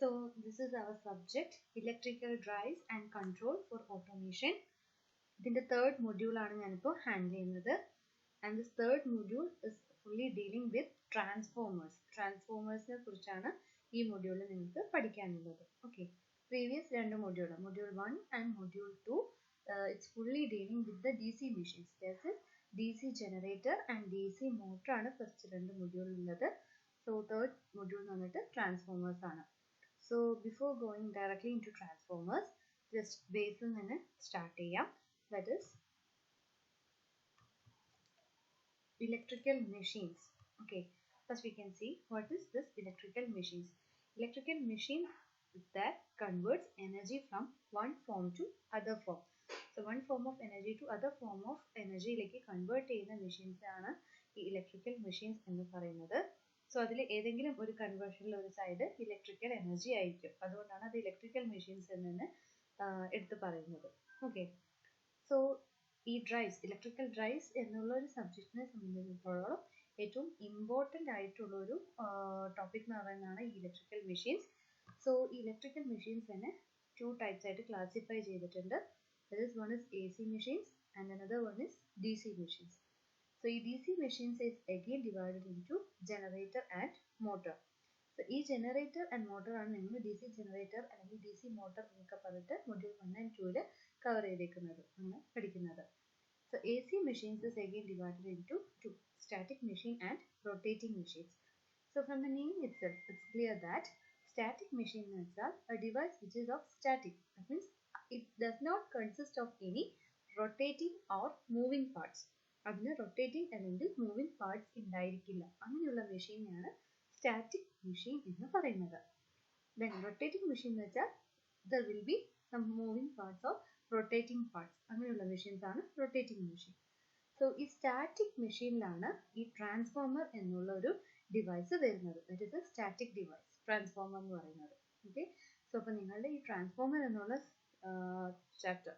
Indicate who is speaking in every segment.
Speaker 1: So this is our subject, electrical drives and control for automation. Then the third module ആണ് ഞാനിപ്പോൾ handle ചെയ്യുന്നത്. And this third module is fully dealing with transformers. Transformersനെ കുറിച്ചാണ് ഈ മൊഡ്യൂളിൽ നിങ്ങൾക്ക് പഠിക്കാനുള്ളത്. Okay. Previous രണ്ട് module, module 1 and module 2, it's fully dealing with the DC machines. This is DC generator and DC motor ആണ് ഫസ്റ്റ് രണ്ട് module ഉള്ളത്. So third module വന്നിട്ട് transformers ആണ്. So before going directly into transformers, just basic നിന്ന് start ചെയ്യാം. That is electrical machines. Okay, first we can see what is this electrical machines. Electrical machine that converts energy from one form to other form. So one form of energy to other form of energy like convert ചെയ്യുന്ന machines ആണ് ഈ electrical machines എന്ന് പറയുന്നത്. So അതിൽ ഏതെങ്കിലും ഒരു കൺവേർഷനിൽ ഒരു side electrical energy ആയിരിക്കും. അതുകൊണ്ടാണ് അത് ഇലക്ട്രിക്കൽ മെഷീൻസ് എന്ന് എടുത്ത് പറയുന്നത്. ഓക്കെ, സോ ഈ ഡ്രൈവ്സ്, ഇലക്ട്രിക്കൽ ഡ്രൈവ്സ് എന്നുള്ള ഒരു സബ്ജക്റ്റിനെ സംബന്ധിച്ചിടത്തോളം ഏറ്റവും ഇമ്പോർട്ടൻ്റ് ആയിട്ടുള്ള ഒരു ടോപ്പിക് എന്ന് പറയുന്നതാണ് ഈ ഇലക്ട്രിക്കൽ മെഷീൻസ്. സോ ഈ ഇലക്ട്രിക്കൽ മെഷീൻസ് തന്നെ ടു ടൈപ്സ് ആയിട്ട് ക്ലാസിഫൈ ചെയ്തിട്ടുണ്ട്. That is one is AC machines and another one is DC machines. So DC machines is again divided into generator and motor. So each generator and motor ആണ് നിങ്ങൾ DC generator അല്ലെങ്കിൽ DC motor എന്നൊക്കെ പറഞ്ഞിട്ട് module 1 and 2 ൽ cover ചെയ്തേക്കുന്നത്, നമ്മൾ പഠിക്കുന്നത്. So AC machines is again divided into two, static machine and rotating machines. So from the name itself, it's clear that static machine is a device which is of static. That means it does not consist of any rotating or moving parts. അതിന് rotating അല്ലെങ്കിൽ moving parts ഉണ്ടായിരിക്കില്ല. അങ്ങനെയുള്ള മെഷീനെയാണ് static machine എന്ന് പറയുന്നത്. Then rotating machine എന്ന് വെച്ചാൽ there will be some moving parts or rotating parts. അങ്ങനെയുള്ള machines ആണ് റൊട്ടേറ്റിംഗ് മെഷീൻ. സോ ഈ സ്റ്റാറ്റിക് മെഷീനിലാണ് ഈ ട്രാൻസ്ഫോമർ എന്നുള്ള ഒരു ഡിവൈസ് വരുന്നത്. That is a static device, transformer എന്ന് പറയുന്നത്. ഓക്കെ, സോ അപ്പോൾ നിങ്ങളുടെ ഈ ട്രാൻസ്ഫോമർ എന്നുള്ള ചാപ്റ്റർ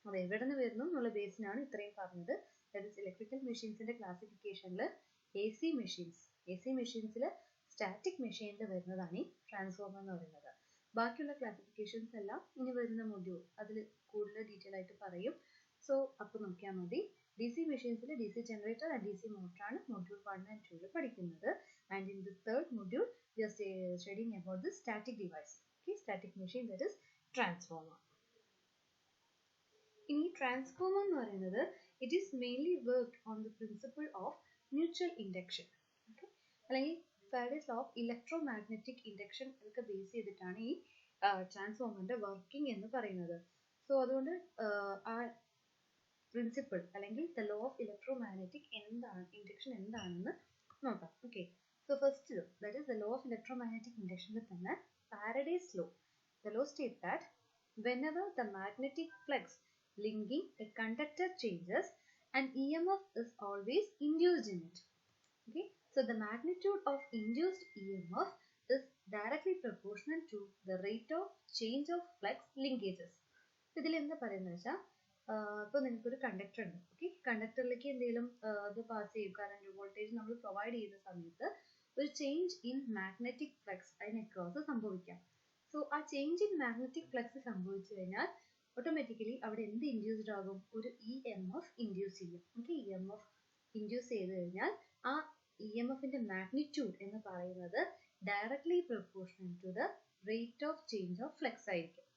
Speaker 1: അത് എവിടെ നിന്ന് വരുന്നു എന്നുള്ള ബേസിനാണ് ഇത്രയും പറഞ്ഞത്. That is electrical machines in the classification AC machines. AC machines static machine വരുന്നതാണ് ട്രാൻസ്ഫോമർ എന്ന് പറയുന്നത്. ബാക്കിയുള്ള ക്ലാസിഫിക്കേഷൻസ് എല്ലാം ഇനി വരുന്ന മൊഡ്യൂൾ അതിൽ കൂടുതൽ ഡീറ്റെയിൽ ആയിട്ട് പറയും. സോ അപ്പോൾ നോക്കിയാൽ മതി. DC മെഷീൻസിൽ DC generator and DC motor ആണ് module 1 and 2 ൽ പഠിക്കുന്നത്. And in the third module we are studying about the static device. Okay, static machine, that is transformer. ഇനി ട്രാൻസ്ഫോമർ എന്ന് പറയുന്നത് it is mainly worked on the principle of mutual induction. Okay, അല്ലെങ്കിൽ Faraday's law of electromagnetic induction ഒക്കെ base ചെയ്തിട്ടാണ് ഈ ട്രാൻസ്ഫോമറിന്റെ working എന്ന് പറയുന്നത്. So അതുകൊണ്ട് ആ പ്രിൻസിപ്പിൾ അല്ലെങ്കിൽ the law of electromagnetic എന്താണ്, ഇൻഡക്ഷൻ എന്താണെന്ന് നോക്കാം. Okay, so first law, that is the law of electromagnetic ഇൻഡക്ഷനിൽ തന്നെ Faraday's law, the law state that whenever the magnetic flux linking a conductor changes, an EMF is always induced in it. Okay, so the magnitude of induced EMF is directly proportional to the rate of change of flux linkages. ഇതിൽ എന്താ പറയുന്നത് വെച്ചാൽ ഇപ്പോൾ നിങ്ങൾക്കൊരു conductor ഉണ്ട്. Okay, കണ്ടക്ടറിലേക്ക് എന്തെങ്കിലും ഇത് pass ചെയ്യും, കറണ്ട് വോൾട്ടേജ് നമ്മൾ പ്രൊവൈഡ് ചെയ്യുന്ന സമയത്ത് ഒരു ചേഞ്ച് ഇൻ മാഗ്നറ്റിക് ഫ്ലക്സ് അതിന് അക്രോസ് സംഭവിക്കാം. സോ ആ ചേഞ്ച് ഇൻ മാഗ്നറ്റിക് ഫ്ലക്സ് സംഭവിച്ചു കഴിഞ്ഞാൽ ഓട്ടോമാറ്റിക്കലി അവിടെ എന്ത് ഇൻഡ്യൂസ്ഡ് ആകും, ഒരു EMF ഇൻഡ്യൂസ് ചെയ്യും. ഓക്കെ, EMF ഇൻഡ്യൂസ് ചെയ്ത് കഴിഞ്ഞാൽ ആ EMFന്റെ മാഗ്നിറ്റ്യൂഡ് എന്ന് പറയുന്നത് directly proportional to the rate of change of flux ആയിരിക്കും.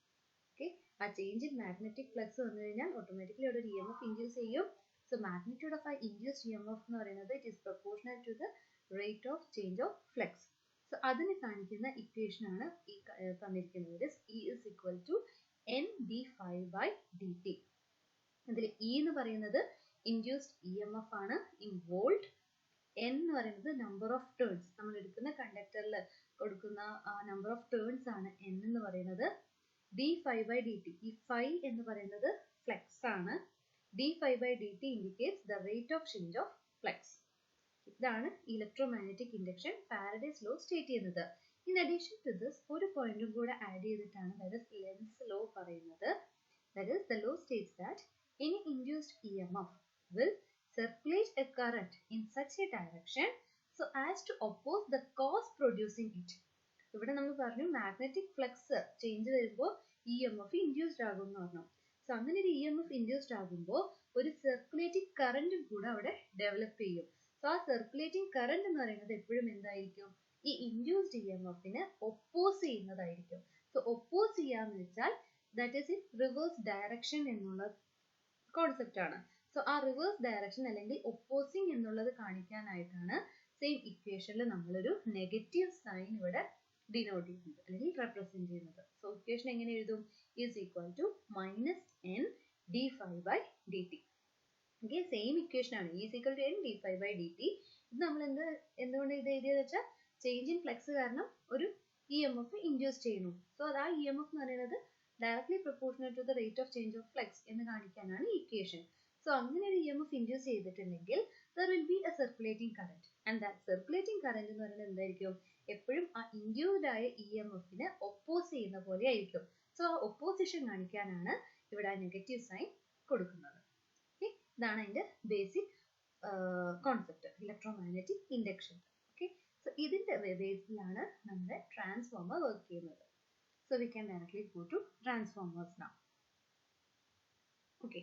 Speaker 1: ഓക്കെ, ആ ചേഞ്ച് ഇൻ മാഗ്നറ്റിക് ഫ്ലക്സ് വന്നു കഴിഞ്ഞാൽ ഓട്ടോമാറ്റിക്കലി അവിടെ ഒരു EMF ഇൻഡ്യൂസ് ചെയ്യും. സോ മാഗ്നിറ്റ്യൂഡ് ഓഫ് ആ ഇൻഡ്യൂസ്ഡ് EMF എന്ന് പറയുന്നത് it is proportional to the rate of change of flux. So അതിന് കാണിക്കുന്ന ഇക്വേഷൻ ആണ് ഈ തന്നിരിക്കുന്നത്. E is equal to Nd∅dt. ഇതിൽ E എന്ന് പറയുന്നത് ഇൻഡ്യൂസ്ഡ് EMF ആണ് ഇൻ വോൾട്ട്. N എന്ന് പറയുന്നത് നമ്പർ ഓഫ് ടേൺസ്, നമ്മൾ എടുക്കുന്ന കണ്ടക്ടറിൽ കൊടുക്കുന്ന നമ്പർ ഓഫ് ടേൺസ് ആണ് N എന്ന് പറയുന്നത്. d∅dt, ഈ phi എന്ന് പറയുന്നത് ഫ്ലക്സ് ആണ്. d∅dt indicates the rate of change of flux. ഇതാണ് electromagnetic induction Faraday's law state ചെയ്യുന്നത്. In addition to this, ഒരു പോയിന്റും കൂടെ ആഡ് ചെയ്തിട്ടാണ് that is Lenz's law പറയുന്നത്. That is, the law states that any induced EMF will circulate a current in such a direction so as to oppose the cause producing it. ഇവിടെ നമ്മൾ പറഞ്ഞു magnetic flux change വരുമ്പോൾ EMF induced ആകും എന്ന് പറഞ്ഞു. So അങ്ങനെ ഒരു EMF induced ആകുമ്പോൾ ഒരു സർക്കുലേറ്റിംഗ് കറന്റ് കൂടെ അവിടെ ഡെവലപ്പ് ചെയ്യും. സോ ആ സർക്കുലേറ്റിംഗ് കറന്റ് എന്ന് പറയുന്നത് എപ്പോഴും എന്തായിരിക്കും? ഈ ഇൻഡ്യൂസ്ഡ് EMFനെ ഒപ്പോസ് ചെയ്യുന്നതായിരിക്കും. സോ ഒപ്പോസ് ചെയ്യാന്ന് വെച്ചാൽ that is in reverse direction എന്നുള്ള കോൺസെപ്റ്റ് ആണ്. സോ ആ റിവേഴ്സ് ഡയറക്ഷൻ അല്ലെങ്കിൽ ഒപ്പോസിങ് എന്നുള്ളത് കാണിക്കാനായിട്ടാണ് സെയിം ഇക്വേഷനിൽ നമ്മളൊരു നെഗറ്റീവ് സൈൻ ഇവിടെ ഡിനോട്ട് ചെയ്യുന്നത് അല്ലെങ്കിൽ റെപ്രസെന്റ് ചെയ്യുന്നത്. സോ ഇക്വേഷൻ എങ്ങനെ എഴുതും? Is equal to -n d∅dt. Okay, same equation ആണ്. Is equal to n d∅dt. ഇത് നമ്മൾ എന്തുകൊണ്ട് ഇത് എഴുതിയെന്ന് വെച്ചാൽ ചേഞ്ച് ഇൻ ഫ്ലക്സ് കാരണം ഒരു EMF ഇൻഡ്യൂസ് ചെയ്യുന്നു. സോ അത് ആ EMF എന്ന് പറയുന്നത് directly proportional to the rate of change of flux എന്ന് കാണിക്കാനാണ് ഈ ഇക്വേഷൻ. സോ അങ്ങനെ ഒരു EMF ഇൻഡ്യൂസ് ചെയ്തിട്ടുണ്ടെങ്കിൽ there will be a circulating current and that circulating current എന്ന് പറയുന്നത് എന്തായിരിക്കും? എപ്പോഴും ആ ഇൻഡ്യൂസ്ഡ് ആയ EMFനെ ഒപ്പോസ് ചെയ്യുന്ന പോലെ ആയിരിക്കും. സോ ആ ഒപ്പോസിഷൻ കാണിക്കാനാണ് ഇവിടെ ആ നെഗറ്റീവ് സൈൻ കൊടുക്കുന്നത്. ഓക്കെ, ഇതാണ് അതിന്റെ basic concept electromagnetic induction. Okay, so ഇതിന്റെ ബേസിലാണ് നമ്മുടെ ട്രാൻസ്ഫോമർ വർക്ക് ചെയ്യുന്നത്. So we can directly go to transformers now. Okay,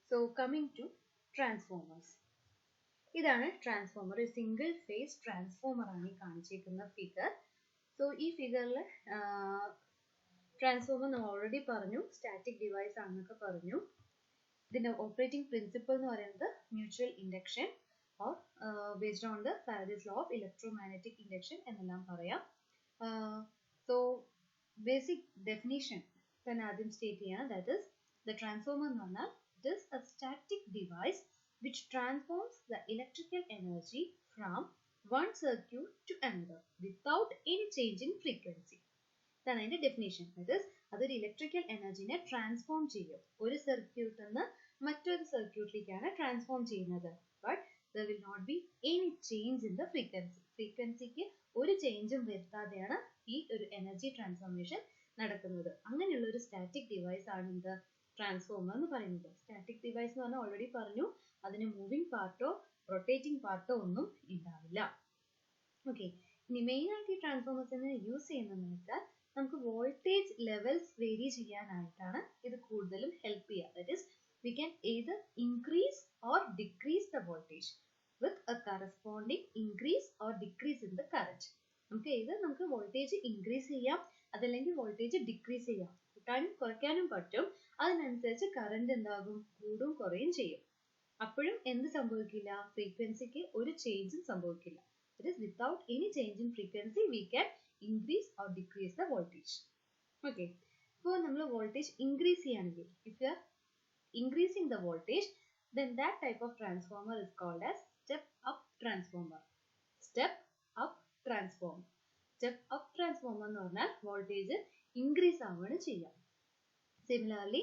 Speaker 1: so coming to transformers. ഇതാണ് ട്രാൻസ്ഫോമർ. ഒരു സിംഗിൾ ഫേസ് ട്രാൻസ്ഫോമർ ആണ് ഈ കാണിച്ചിരിക്കുന്ന ഫിഗർ. സോ ഈ ഫിഗറിൽ ട്രാൻസ്ഫോമർ നമ്മൾ ഓൾറെഡി പറഞ്ഞു, സ്റ്റാറ്റിക് ഡിവൈസ് ആണെന്നൊക്കെ പറഞ്ഞു. ഇതിന്റെ ഓപ്പറേറ്റിംഗ് പ്രിൻസിപ്പിൾ എന്ന് പറയുന്നത് mutual induction or based on the Faraday's law of electromagnetic induction എന്നെല്ലാം പറയാം. സോ basic definition തന്നെ ആദ്യം സ്റ്റേറ്റ് ചെയ്യാം. that is the transformer എന്ന് പറഞ്ഞാൽ it is a static device which transforms the electrical energy from one circuit to another without any change in frequency. ഇതാണ് അതിന്റെ definition. that is അതൊരു electrical എനർജിനെ transform ചെയ്യും. ഒരു സർക്യൂട്ടിൽ നിന്ന് മറ്റൊരു സർക്യൂട്ടിലേക്കാണ് ട്രാൻസ്ഫോം ചെയ്യുന്നത്. but there will not be any change in the frequency. ഫ്രീക്വൻസിക്ക് ഒരു ചേഞ്ചും വരുത്താതെയാണ് ഈ ഒരു എനർജി ട്രാൻസ്ഫോർമേഷൻ നടക്കുന്നത്. അങ്ങനെയുള്ള ഒരു സ്റ്റാറ്റിക് ഡിവൈസ് ആണ് ഇത് ട്രാൻസ്ഫോമർ എന്ന് പറയുന്നത്. സ്റ്റാറ്റിക് ഡിവൈസ് എന്ന് പറഞ്ഞാൽ ഓൾറെഡി പറഞ്ഞു, അതിന് മൂവിങ് പാർട്ടോ റൊട്ടേറ്റിംഗ് പാർട്ടോ ഒന്നും ഉണ്ടാവില്ല. ഓക്കെ, ഇനി മെയിൻ ആയിട്ട് ഈ ട്രാൻസ്ഫോമേഴ്സിനെ യൂസ് ചെയ്യുന്നതെന്ന് വെച്ചാൽ നമുക്ക് വോൾട്ടേജ് ലെവൽസ് വേരി ചെയ്യാനായിട്ടാണ് ഇത് കൂടുതലും ഹെൽപ്പ് ചെയ്യുക. That is we can either increase or decrease the voltage with a corresponding increase or decrease in the current. നമുക്ക് വോൾട്ടേജ് ഇൻക്രീസ് ചെയ്യാം, അതല്ലെങ്കിൽ വോൾട്ടേജ് ഡിക്രീസ് ചെയ്യാം, കൂട്ടാനും കുറയ്ക്കാനും പറ്റും. അതിനനുസരിച്ച് കറന്റ് എന്താകും? കൂടും കുറയും ചെയ്യും. അപ്പോഴും എന്ത് സംഭവിക്കില്ല? ഫ്രീക്വൻസിക്ക് ഒരു ചേഞ്ചും സംഭവിക്കില്ല. That is without any change in frequency we can increase or decrease the voltage. Okay, ഇപ്പോൾ നമ്മൾ വോൾട്ടേജ് ഇൻക്രീസ് ചെയ്യുകയാണെങ്കിൽ, if you are increasing the voltage, then that type of transformer is called as step up transformer. Step up transformer. Step up transformer എന്ന് പറഞ്ഞാൽ voltage increase ആവുകയാണ് ചെയ്യുക. Similarly,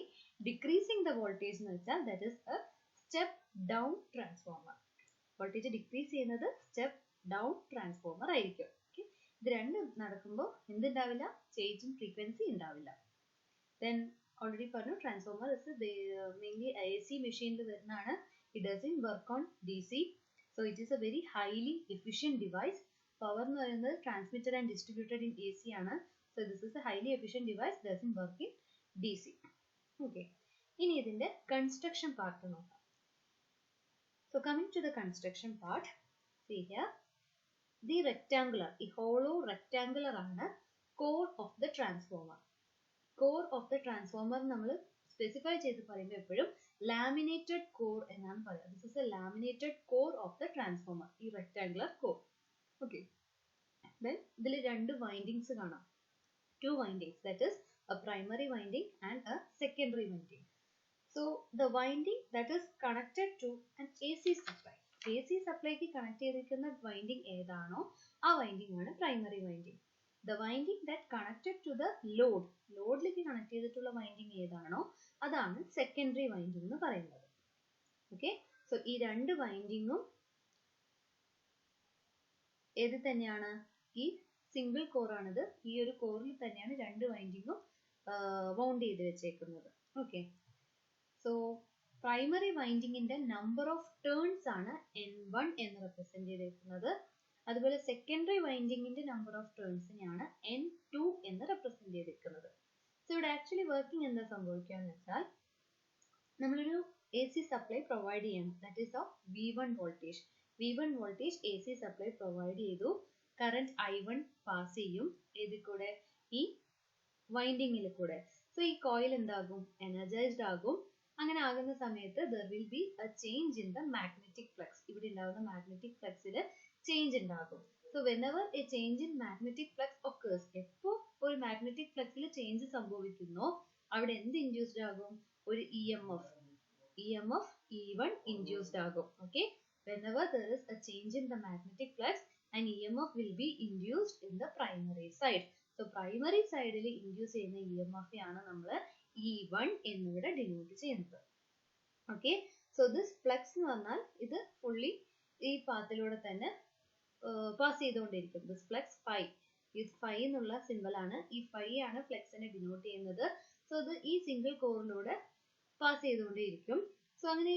Speaker 1: decreasing the voltage എന്ന് വെച്ചാൽ that is a step down transformer. Voltage decrease ചെയ്യുന്നത് step down transformer ആയിരിക്കും. Okay, ഇത് രണ്ടും നടക്കുമ്പോൾ എന്തുണ്ടാവില്ല? ചേഞ്ച് ഇൻ ഫ്രീക്വൻസി ഉണ്ടാവില്ല. Then already പറഞ്ഞു, ട്രാൻസ്ഫോമർ ഇസ് മെയിൻലി AC മെഷീനിൽ വരുന്നതാണ്. It doesn't work on DC. So it is a very highly efficient device. Power എന്ന് പറയുന്നത് transmitted and distributed in AC ആണ്. So this is a highly efficient device, doesn't work in DC. Okay, ഇനി ഇതിന്റെ construction part നോക്കാം. So coming to the construction part, see here, the rectangular, ഈ hollow rectangular ആണ് core of the transformer. Core of the transformer നമ്മൾ specify ചെയ്ത് പറയുമ്പോൾ എപ്പോഴും laminated core എന്നാണ് പറയുക. This is a laminated core of the transformer, ഈ rectangular core. Okay, then ഇതിൽ രണ്ട് windings കാണാം. Two windings, that is a primary winding and a secondary winding. So the winding that is connected to an AC supply. AC supply ക്ക് connect ചെയ്തിരിക്കുന്ന winding ഏതാണോ ആ winding ആണ് primary winding. The winding that connected to the load, ലോഡിലേക്ക് connect ചെയ്തിട്ടുള്ള winding ഏതാണോ അതാണ് secondary winding എന്ന് പറയുന്നത്. Okay, so ഈ രണ്ട് windingഉം ഏത് തന്നെയാണ്? ഈ സിംഗിൾ കോർ ആണിത്. ഈ ഒരു കോറിൽ തന്നെയാണ് രണ്ട് വൈൻഡിങ്ങും വൗണ്ട് ചെയ്ത് വെച്ചേക്കുന്നത്. ഓക്കെ, സോ പ്രൈമറി വൈൻഡിങ്ങിന്റെ നമ്പർ ഓഫ് ടേൺസ് ആണ് N1 എന്ന് റെപ്രസെന്റ് ചെയ്തിരിക്കുന്നത്. അതുപോലെ സെക്കൻഡറി വൈൻഡിങ്ങിന്റെ നമ്പർ ഓഫ് ടേൺസിനെയാണ് N2 എന്ന് റെപ്രസെന്റ് ചെയ്തിരിക്കുന്നത്. സോ ഇവിടെ ആക്ച്വലി വർക്കിംഗ് എന്താ സംഭവിക്കുകയെന്ന് വെച്ചാൽ നമ്മളൊരു AC സപ്ലൈ പ്രൊവൈഡ് ചെയ്യണം. That is of V1 voltage. V1 voltage AC supply provide ചെയ്തു. കറന്റ് I1 പാസ് ചെയ്യും ഇതിൽ കൂടെ, ഈ വൈൻഡിങ്ങിൽ കൂടെ. സോ ഈ കോയിൽ എന്താകും? എനർജൈസ്ഡ് ആകും. അങ്ങനെ ആകുന്ന സമയത്ത് there will be a change in the magnetic flux. ഇവിടെ ഉണ്ടാകുന്ന magnetic flux ചേഞ്ച് ഉണ്ടാകും. So whenever a change in magnetic flux occurs, എപ്പോൾ ഒരു magnetic flux ചേഞ്ച് സംഭവിക്കുന്നോ അവിടെ എന്ത് ഇൻഡ്യൂസ്ഡ് ആകും? ഒരു EMF E1 ഇൻഡ്യൂസ്ഡ് ആകും. Okay, whenever there is a change in the magnetic flux, an EMF will be induced in the primary side. So primary സൈഡിൽ induce ചെയ്യുന്ന EMF ആണ് നമ്മൾ E1 എന്നിവിടെ ഡിനോട്ട് ചെയ്യുന്നത്. Okay, so this flux എന്ന് പറഞ്ഞാൽ ഇത് ഫുള്ളി ഈ പാത്തിലൂടെ തന്നെ പാസ് ചെയ്തുകൊണ്ടിരിക്കും. ദിസ് ഫ്ലക്സ് ഫൈ, ഈ ഫൈ എന്നുള്ള സിമ്പിൾ ആണ്. ഈ ഫൈ ആണ് ഫ്ലക്സിനെ ഡിനോട്ട് ചെയ്യുന്നത്. സോ ഇത് ഈ സിംഗിൾ കോറിലൂടെ പാസ് ചെയ്തുകൊണ്ടേയിരിക്കും. സോ അങ്ങനെ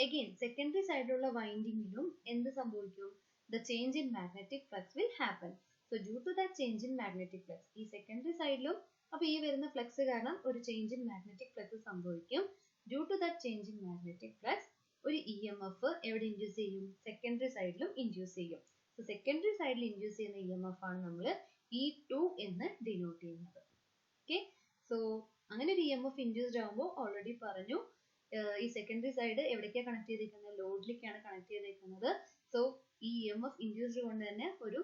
Speaker 1: അഗെയിൻ സെക്കൻഡറി സൈഡിലുള്ള വൈൻഡിങ്ങിലും എന്ത് സംഭവിക്കും? The change in magnetic flux will happen. So due to that change in magnetic flux, ഈ സെക്കൻഡറി സൈഡിലും അപ്പൊ ഈ വരുന്ന ഫ്ലക്സ് കാരണം ഒരു ചേഞ്ച് ഇൻ മാഗ്നറ്റിക് ഫ്ലക്സ് സംഭവിക്കും. Due to that change in magnetic flux ഒരു EMF എവിടെ ഇൻഡ്യൂസ് ചെയ്യും? സെക്കൻഡറി സൈഡിലും ഇൻഡ്യൂസ് ചെയ്യും. സോ സെക്കൻഡറി സൈഡിൽ ഇൻഡ്യൂസ് ചെയ്യുന്ന EMF ആണ് നമ്മൾ E2 എന്ന് ഡിനോട്ട് ചെയ്യുന്നത്. ഓക്കെ, സോ അങ്ങനെ ഒരു EMF ഇൻഡ്യൂസ്ഡ് ആകുമ്പോൾ ഓൾറെഡി പറഞ്ഞു ഈ സെക്കൻഡറി സൈഡ് എവിടേക്കാണ് കണക്ട് ചെയ്തിരിക്കുന്നത്? ലോഡിലേക്കാണ് കണക്ട് ചെയ്തിരിക്കുന്നത്. സോ ഈ EMF ഇൻഡ്യൂസ്ഡ് കൊണ്ട് തന്നെ ഒരു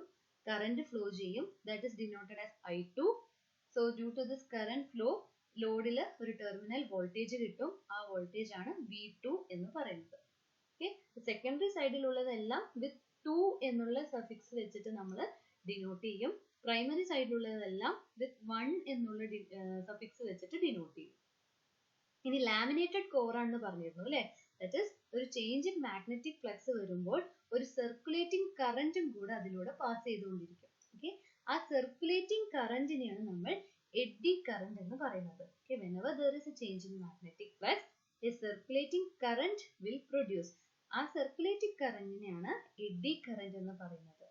Speaker 1: കറന്റ് ഫ്ലോ ചെയ്യും. That is denoted as I2. So due to this current flow ലോഡിൽ ഒരു ടെർമിനൽ വോൾട്ടേജ് കിട്ടും. ആ വോൾട്ടേജ് ആണ് V2 എന്ന് പറയുന്നത്. ഓക്കെ, സെക്കൻഡറി സൈഡിലുള്ളതെല്ലാം വിത്ത് 2 എന്നുള്ള സഫിക്സ് വെച്ചിട്ട് നമ്മൾ ഡിനോട്ട് ചെയ്യും. പ്രൈമറി സൈഡിലുള്ളതെല്ലാം വിത്ത് 1 എന്നുള്ള സഫിക്സ് വെച്ചിട്ട് ഡിനോട്ട് ചെയ്യും. ഇനി ലാമിനേറ്റഡ് കോർ ആണെന്ന് പറഞ്ഞിരുന്നു അല്ലെ. ദാറ്റ് ഈസ് ഒരു ചേഞ്ച് ഇൻ മാഗ്നറ്റിക് ഫ്ലക്സ് വരുമ്പോൾ ഒരു സർക്കുലേറ്റിംഗ് കറന്റും കൂടെ അതിലൂടെ പാസ് ചെയ്തുകൊണ്ടിരിക്കും. ഓക്കെ, ആ സർക്കുലേറ്റിംഗ് കറന്റിനെയാണ് നമ്മൾ എഡ്ഡി കറന്റ് എന്ന് പറയുന്നത്. Okay, whenever there is a change in magnetic flux, a circulating current will produce. ആ സർക്കുലേറ്റിംഗ് കറന്റിനെയാണ് എഡ്ഡി കറന്റ് എന്ന് പറയുന്നത്.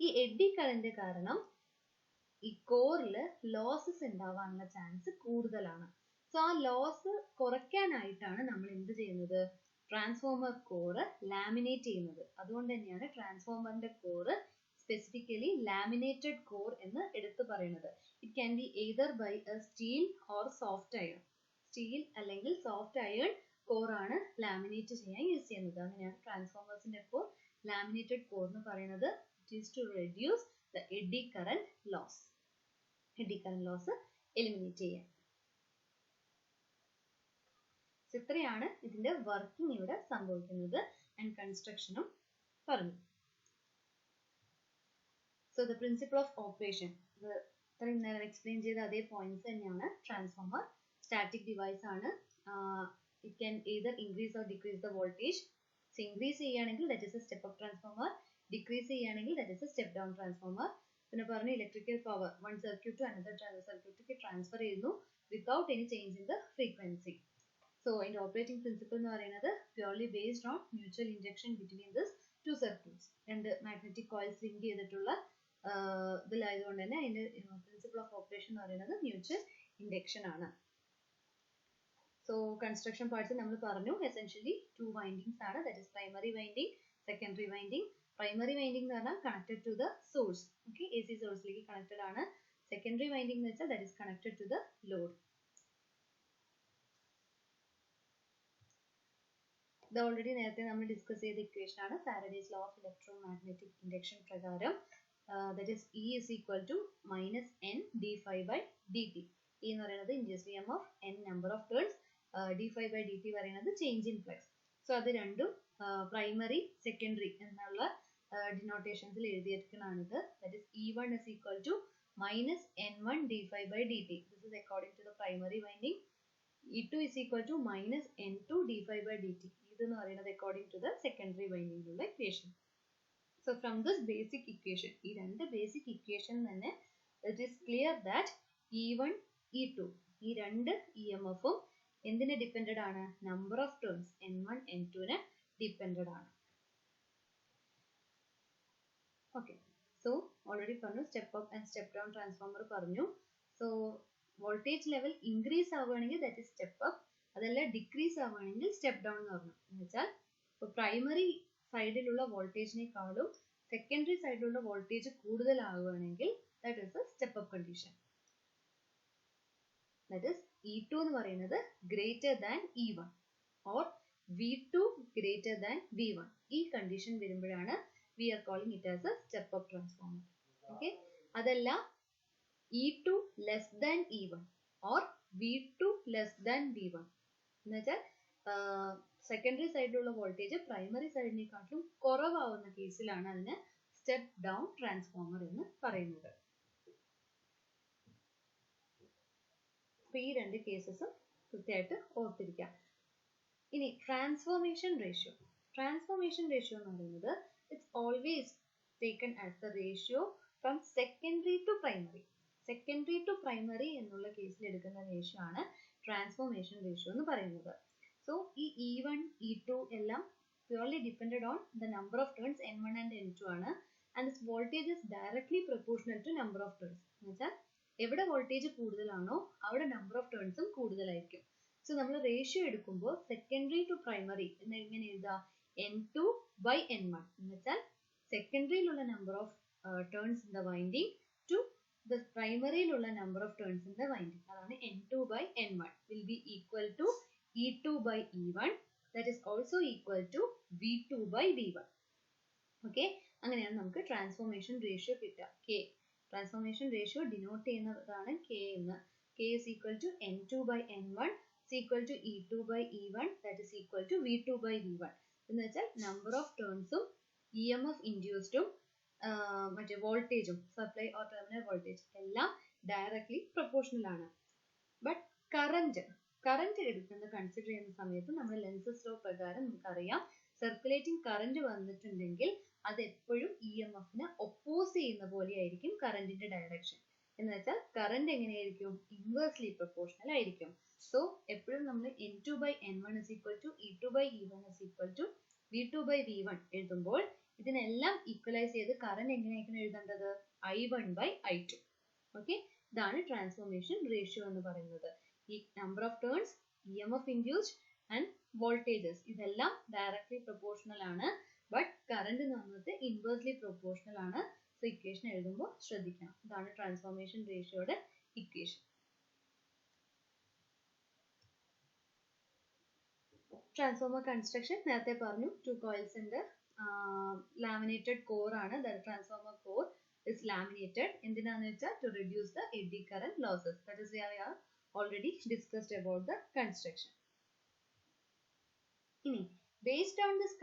Speaker 1: ഈ എഡ്ഡി കറന്റ് കാരണം ഈ കോറിൽ ലോസസ് ഉണ്ടാവാനുള്ള ചാൻസ് കൂടുതലാണ്. സോ ആ ലോസ് കുറയ്ക്കാനായിട്ടാണ് നമ്മൾ എന്ത് ചെയ്യുന്നത്? ട്രാൻസ്ഫോമർ കോറ് ലാമിനേറ്റ് ചെയ്യുന്നത്. അതുകൊണ്ട് തന്നെയാണ് ട്രാൻസ്ഫോമറിന്റെ കോറ് സ്പെസിഫിക്കലി ലാമിനേറ്റഡ് കോർ എന്ന് എടുത്തു പറയുന്നത്. It can be either by a steel or soft iron. Steel അല്ലെങ്കിൽ സോഫ്റ്റ് അയൺ കോർ ആണ് ലാമിനേറ്റ് ചെയ്യാൻ യൂസ് ചെയ്യുന്നത്. അങ്ങനെയാണ് ട്രാൻസ്ഫോമേഴ്സിന്റെ കോർ ലാമിനേറ്റഡ് കോർ എന്ന് പറയുന്നത്. It is to reduce the eddy current loss. Eddy current loss eliminate ചെയ്യാൻ. ഇത്രയാണ് ഇതിന്റെ വർക്കിംഗ് ഇവിടെ സംഭവിക്കുന്നത്. ആൻഡ് കൺസ്ട്രക്ഷനും പറഞ്ഞു. So the principle of operation ഇത്രയും നേരം എക്സ്പ്ലെയിൻ ചെയ്ത അതേ പോയിന്റ്സ് തന്നെയാണ്. ട്രാൻസ്ഫോമർ സ്റ്റാറ്റിക് ഡിവൈസ് ആണ്. It can either increase or decrease the voltage. So increase ചെയ്യുകയാണെങ്കിൽ that is a step up transformer, decrease ചെയ്യുകയാണെങ്കിൽ that is a step down transformer. പിന്നെ പറഞ്ഞു electrical power one circuit to another circuit transfer ചെയ്യുന്നു without any change in the frequency. So അതിന്റെ operating principle എന്ന് പറയുന്നത് purely based on mutual induction between this two circuits. രണ്ട് magnetic coils link ചെയ്തിട്ടുള്ള ഇതിലായതുകൊണ്ട് തന്നെ അതിന്റെ പ്രിൻസിപ്പിൾ ഓഫ് ഓപ്പറേഷൻ എന്ന് പറയുന്നത് മ്യൂച്വൽ ഇൻഡക്ഷൻ ആണ്. So construction parts നമ്മൾ പറഞ്ഞു essentially two windings ആണ്. That is primary winding, secondary winding. Primary winding എന്ന് പറഞ്ഞാൽ connected to the source. Okay, AC source lake connected ആണ്. Secondary winding എന്ന് വെച്ചാൽ that is connected to the load. ഇത് already നേരത്തെ നമ്മൾ ഡിസ്കസ് ചെയ്ത ഇക്വേഷൻ ആണ്. Faraday's law of electromagnetic induction പ്രകാരം that is E is equal to minus n d phi by dt. E എന്ന് പറയുന്നത് induced EMF, n number of turns, d phi by dt പറയുന്നത് change in flux. So അത് രണ്ടും primary secondary എന്നുള്ള ഡിനോട്ടേഷൻസിൽ എഴുതിയിരിക്കുന്നതാണിത്. That is E1 is equal to minus n1 d phi by dt. This is according to the primary winding. E2 is equal to minus n2 d phi by dt. ഇതെന്ന് പറയുന്നത് according to the secondary winding ഉള്ള equation. So from this basic equation, ഈ രണ്ട് basic equation തന്നെ it is clear that E1, E2 ഈ രണ്ട് EMF ഉം എന്തിനെ ഡിപ്പെൻഡഡ് ആണ്? Number of turns N1, N2 നെ ഡിപ്പെൻഡഡ് ആണ്. Okay, so already പറഞ്ഞു step up and step down transformer പറഞ്ഞു. So voltage level increase ആവുകയാണെങ്കിൽ that is step up, അതല്ല decrease ആവുകയാണെങ്കിൽ step down എന്ന് പറഞ്ഞു. എന്ന് വെച്ചാൽ ഇപ്പോൾ പ്രൈമറി സൈഡിലുള്ള വോൾട്ടേജിനേക്കാളും സെക്കൻഡറി സൈഡിലുള്ള voltage കൂടുതലാവുകയാണെങ്കിൽ that is a step up condition. That is E2 എന്ന് പറയുന്നത് greater than E1 or V2 greater than V1. ഈ കണ്ടീഷൻ വരുമ്പോഴാണ് we are calling it as a step up transformer. Okay, അതല്ല E2 less than E1 or V2 less than V1 എന്ന് വെച്ചാൽ secondary സൈഡിലുള്ള voltage primary സൈഡിനെക്കാട്ടിലും കുറവാവുന്ന കേസിലാണ് അതിനെ step down transformer എന്ന് പറയുന്നത്. അപ്പോൾ ഈ രണ്ട് കേസസും കൃത്യമായിട്ട് ഓർത്തിരിക്കാം. ഇനി ട്രാൻസ്ഫോർമേഷൻ റേഷ്യോ. ട്രാൻസ്ഫോർമേഷൻ റേഷ്യോ എന്ന് പറയുന്നത് it's always taken as the ratio from secondary to primary. Secondary to primary എന്നുള്ള കേസിൽ എടുക്കുന്ന റേഷ്യോ ആണ് ട്രാൻസ്ഫോർമേഷൻ റേഷ്യോ എന്ന് പറയുന്നത്. സോ ഈ E1, E2 എല്ലാം purely depended on the number of turns N1 and N2 ആണ്. And this voltage is directly proportional to number of turns. എന്ന് വെച്ചാൽ എവിടെ വോൾട്ടേജ് കൂടുതലാണോ അവിടെ നമ്പർ ഓഫ് ടേൺസും കൂടുതലായിരിക്കും. സോ നമ്മൾ റേഷ്യോ എടുക്കുമ്പോൾ സെക്കൻഡറി ടു പ്രൈമറി എന്ന് എങ്ങനെ എഴുതാം? N2 by N1 എന്ന് വെച്ചാൽ സെക്കൻഡറിയിലുള്ള number of turns in the winding to the പ്രൈമറിയിലുള്ള number of turns in the winding. അതാണ് N2 by N1 will be equal to E2 by E1, that is also equal to V2 by V1. Okay, അങ്ങനെയാണ് നമുക്ക് transformation ratio കിട്ടുക. K transformation ratio denote ചെയ്യുന്നതാണ് K എന്ന്. K is equal to N2 by N1 is equal to E2 by E1, that is equal to V2 by V1. എന്ന് വെച്ചാൽ number of ടേൺസും EMF ഇൻഡ്യൂസ്ഡും മറ്റേ വോൾട്ടേജും supply or terminal voltage എല്ലാം directly proportional ആണ്. But current എടുക്കുന്ന consider ചെയ്യുന്ന സമയത്ത് നമ്മൾ ലെൻസസ് ലോ പ്രകാരം നമുക്കറിയാം സർക്കുലേറ്റിംഗ് കറന്റ് വന്നിട്ടുണ്ടെങ്കിൽ അത് എപ്പോഴും EMFനെ ഒപ്പോസ് ചെയ്യുന്ന പോലെയായിരിക്കും കറന്റിന്റെ ഡയറക്ഷൻ. എന്ന് വെച്ചാൽ കറന്റ് എങ്ങനെയായിരിക്കും? ഇൻവേഴ്സ്ലി പ്രൊപ്പോർഷണൽ ആയിരിക്കും. സോ എപ്പോഴും നമ്മൾ N2 by N1 is equal to E2 by E1 is equal to V2 by V1 എഴുതുമ്പോൾ ഇതിനെല്ലാം ഈക്വലൈസ് ചെയ്ത് കറന്റ് എങ്ങനെയായിരിക്കും എഴുതേണ്ടത്? I1 by I2. ഓക്കെ, ഇതാണ് ട്രാൻസ്ഫോർമേഷൻ റേഷ്യോ എന്ന് പറയുന്നത്. ഈ number of turns, EMF induced and voltages ഇതെല്ലാം ഡയറക്ട്ലി പ്രൊപ്പോർഷണൽ ആണ്. ബട്ട് കറന്റ് എന്ന് പറയുന്നത് ഇൻവേഴ്സ്ലി പ്രൊപ്പോർഷണൽ ആണ്. സോ ഇക്വേഷൻ എഴുതുമ്പോൾ ശ്രദ്ധിക്കണം. ഇതാണ് ട്രാൻസ്ഫോർമേഷൻ റേഷ്യോയുടെ ഇക്വേഷൻ. ട്രാൻസ്ഫോമർ കൺസ്ട്രക്ഷൻ നേരത്തെ പറഞ്ഞു. 2 coils ഉണ്ട്. ലാമിനേറ്റഡ് കോർ ആണ്. Transformer core is laminated. എന്തിനാന്ന് വെച്ചാൽ to reduce the eddy current losses. That is why we have already discussed about the construction. ഇനി based on this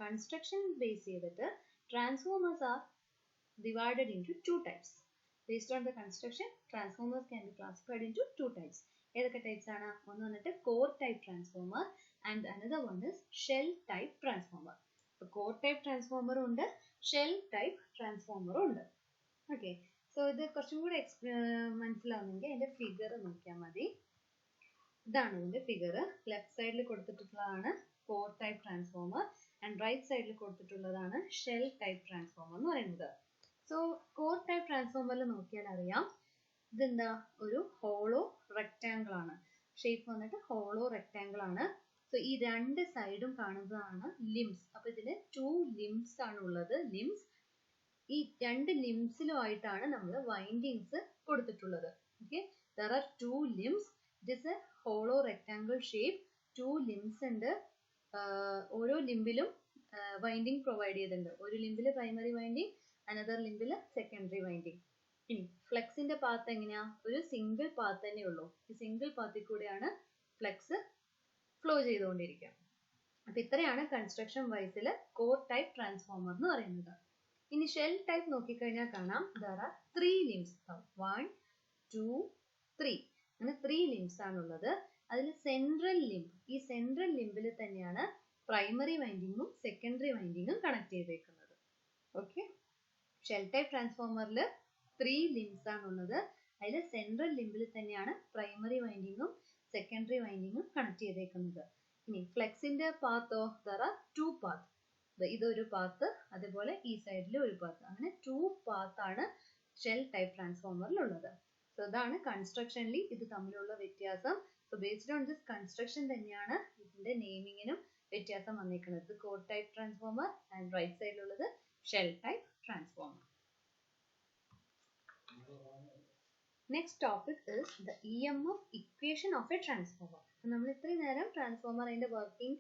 Speaker 1: construction base ചെയ്തിട്ട് transformers are divided into 2 types. Based on the construction, transformers can be classified into 2 types. ഏതൊക്കെ types ആണ്? ഒന്ന് വന്നിട്ട് core type transformer and another one is shell type transformer. അപ്പോൾ core type transformer ഉണ്ട്, shell type transformer ഉണ്ട്. Okay, so ഇത് കുറച്ചും കൂടെ മനസ്സിലാവുന്നെങ്കിൽ അതിന്റെ ഫിഗർ നോക്കിയാൽ മതി. ഇതാണ് ഇതിന്റെ ഫിഗർ. ലെഫ്റ്റ് സൈഡിൽ കൊടുത്തിട്ടുള്ളതാണ് core type transformer and right സൈഡിൽ കൊടുത്തിട്ടുള്ളതാണ് shell type transformer എന്ന് പറയുന്നത്. സോ core type transformer നോക്കിയാൽ അറിയാം ഇതെന്താ? ഒരു ഹോളോ റെക്ടാങ്കിൾ ആണ്. ഷേപ്പ് വന്നിട്ട് ഹോളോ റെക്ടാങ്കിൾ ആണ്. സോ ഈ രണ്ട് സൈഡും കാണുന്നതാണ് ലിംസ്. അപ്പൊ ഇതിന് 2 ലിംസ് ആണ് ഉള്ളത്. ലിംസ്, ഈ രണ്ട് ലിംസിലും ആയിട്ടാണ് നമ്മൾ വൈൻഡിങ്സ് കൊടുത്തിട്ടുള്ളത്. Okay, there are 2 limbs. It is a hollow rectangle shape. 2 limbs ഉണ്ട്. ഓരോ ലിംബിലും വൈൻഡിങ് പ്രൊവൈഡ് ചെയ്തിട്ടുണ്ട്. ഒരു ലിംബിൽ പ്രൈമറി വൈൻഡിങ്, അനദർ ലിംബിൽ സെക്കൻഡറി വൈൻഡിങ്. ഇനി ഫ്ലെക്സിന്റെ പാത്ത് എങ്ങനെയാ? ഒരു സിംഗിൾ പാത്ത് തന്നെ ഉള്ളൂ. ഈ സിംഗിൾ പാത്തിൽ കൂടെയാണ് ഫ്ലെക്സ് ഫ്ലോ ചെയ്തുകൊണ്ടിരിക്കുക. അപ്പൊ ഇത്രയാണ് കൺസ്ട്രക്ഷൻ വൈസിൽ കോർ ടൈപ്പ് ട്രാൻസ്ഫോമർ എന്ന് പറയുന്നത്. ഇനി ഷെൽ ടൈപ്പ് നോക്കിക്കഴിഞ്ഞാൽ കാണാം there are 3 limbs. 1, 2, 3 അങ്ങനെ 3 limbs ആണുള്ളത്. അതിൽ സെൻട്രൽ ലിംബ്, ഈ സെൻട്രൽ ലിംബിൽ തന്നെയാണ് പ്രൈമറി വൈൻഡിങ്ങും സെക്കൻഡറി വൈൻഡിങ്ങും കണക്ട് ചെയ്തേക്കുന്നത്. ഓക്കെ, ഷെൽ ടൈപ്പ് ട്രാൻസ്ഫോമറിൽ 3 limbs ആണുള്ളത്. അതിൽ സെൻട്രൽ ലിംബിൽ തന്നെയാണ് പ്രൈമറി വൈൻഡിങ്ങും സെക്കൻഡറി വൈൻഡിങ്ങും കണക്ട് ചെയ്തേക്കുന്നത്. ഇനി ഫ്ലെക്സിന്റെ പാത്തോ there are 2 paths. ഇതൊരു പാത്ത്, അതുപോലെ ഈ സൈഡിൽ ഒരു പാത്ത്, അങ്ങനെ 2 പാത്താണ് ഷെൽ ടൈപ്പ് ട്രാൻസ്ഫോമറിലുള്ളത്. സോ ഇതാണ് കൺസ്ട്രക്ഷനിൽ ഇത് തമ്മിലുള്ള വ്യത്യാസം. So based on this construction തന്നെയാണ് ഇതിന്റെ നെയിമിങ്ങിനും വ്യത്യാസം വന്നിരിക്കുന്നത്. Core type transformer and right സൈഡിലുള്ളത് shell type transformer. Next topic is the EMF equation of a transformer. നമ്മൾ ഇത്രയും നേരം ട്രാൻസ്ഫോമർ അതിന്റെ വർക്കിംഗ്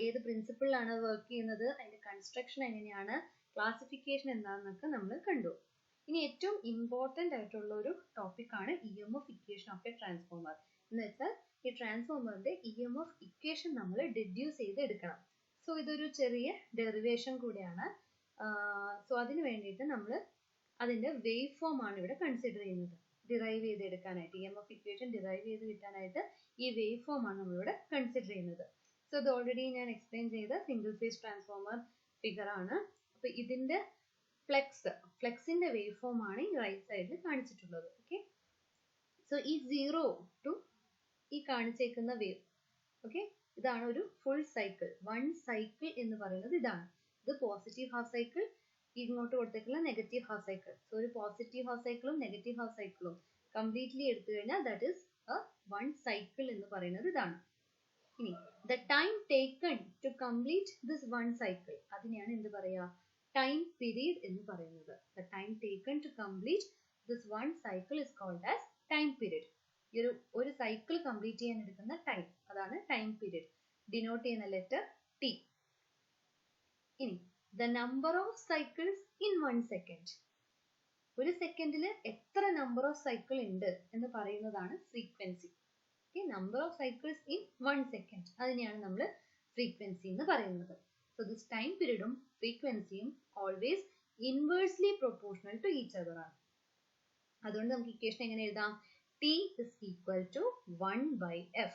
Speaker 1: ഏത് പ്രിൻസിപ്പിളിലാണ് വർക്ക് ചെയ്യുന്നത്, അതിന്റെ കൺസ്ട്രക്ഷൻ എങ്ങനെയാണ്, ക്ലാസിഫിക്കേഷൻ എന്താണെന്നൊക്കെ നമ്മൾ കണ്ടു. ഇനി ഏറ്റവും ഇമ്പോർട്ടൻ്റ് ആയിട്ടുള്ള ഒരു ടോപ്പിക്കാണ് EMF equation of a transformer. എന്ന് വെച്ചാൽ ഈ ട്രാൻസ്ഫോമറിന്റെ EMF ഇക്വേഷൻ നമ്മൾ ഡെഡ്യൂസ് ചെയ്ത് എടുക്കണം. സോ ഇതൊരു ചെറിയ ഡെറിവേഷൻ കൂടിയാണ്. സോ അതിന് വേണ്ടിയിട്ട് നമ്മൾ അതിന്റെ വേവ് ഫോം ആണ് ഇവിടെ കൺസിഡർ ചെയ്യുന്നത്. ഡിറൈവ് ചെയ്തെടുക്കാനായിട്ട് EMF ഇക്വേഷൻ ഡിറൈവ് ചെയ്ത് കിട്ടാനായിട്ട് ഈ വേവ് ഫോം ആണ് നമ്മളിവിടെ കൺസിഡർ ചെയ്യുന്നത്. സോ ഇത് ഓൾറെഡി ഞാൻ എക്സ്പ്ലെയിൻ ചെയ്ത സിംഗിൾ ഫേസ് ട്രാൻസ്ഫോമർ ഫിഗർ ആണ്. അപ്പൊ ഇതിന്റെ ഫ്ലെക്സിന്റെ വേവ് ഫോം ആണ് ഈ റൈറ്റ് സൈഡിൽ കാണിച്ചിട്ടുള്ളത്. ഓക്കെ, സോ ഈ 0 ടു ഈ കാണിച്ചേക്കുന്ന വേവ്, ഓക്കെ, ഇതാണ് ഒരു ഫുൾ സൈക്കിൾ. 1 സൈക്കിൾ എന്ന് പറയുന്നത് ഇതാണ്. ഇത് പോസിറ്റീവ് ഹാഫ് സൈക്കിൾ, ഇങ്ങോട്ട് കൊടുത്തേക്കുള്ള നെഗറ്റീവ് ഹാഫ് സൈക്കിൾ. സോ ഒരു പോസിറ്റീവ് ഹാഫ് സൈക്കിളും നെഗറ്റീവ് ഹാഫ് സൈക്കിളും കംപ്ലീറ്റ്ലി എടുത്തു കഴിഞ്ഞാൽ ദാറ്റ് ഈസ് വൺ സൈക്കിൾ എന്ന് പറയുന്നത് ഇതാണ്. ഇനി the time taken to complete this one cycle, അതിനെയാണ് എന്ത് പറയുക, ടൈം പീരീഡ് എന്ന് പറയുന്നത്. The time taken to complete this one cycle is called as time period. ഈ ഒരു സൈക്കിൾ കംപ്ലീറ്റ് ചെയ്യാൻ എടുക്കുന്ന ടൈം, അതാണ് ടൈം പീരീഡ്. ഡിനോട്ട് ചെയ്യുന്ന ലെറ്റർ T. ഇനി the number of cycles in 1 second. ഒരു സെക്കൻഡിൽ എത്ര നമ്പർ ഓഫ് സൈക്കിൾ ഉണ്ട് എന്ന് പറയുന്നതാണ് frequency. Number of cycles in 1 second, അതിനെയാണ് നമ്മൾ ഫ്രീക്വൻസി എന്ന് പറയുന്നത്. സോ ദിസ് ടൈം പീരീഡും ഫ്രീക്വൻസിയും always inversely proportional to each other ആണ്. അതുകൊണ്ട് നമുക്ക് ഇക്വേഷൻ എങ്ങനെ എഴുതാം, T is equal to 1/f.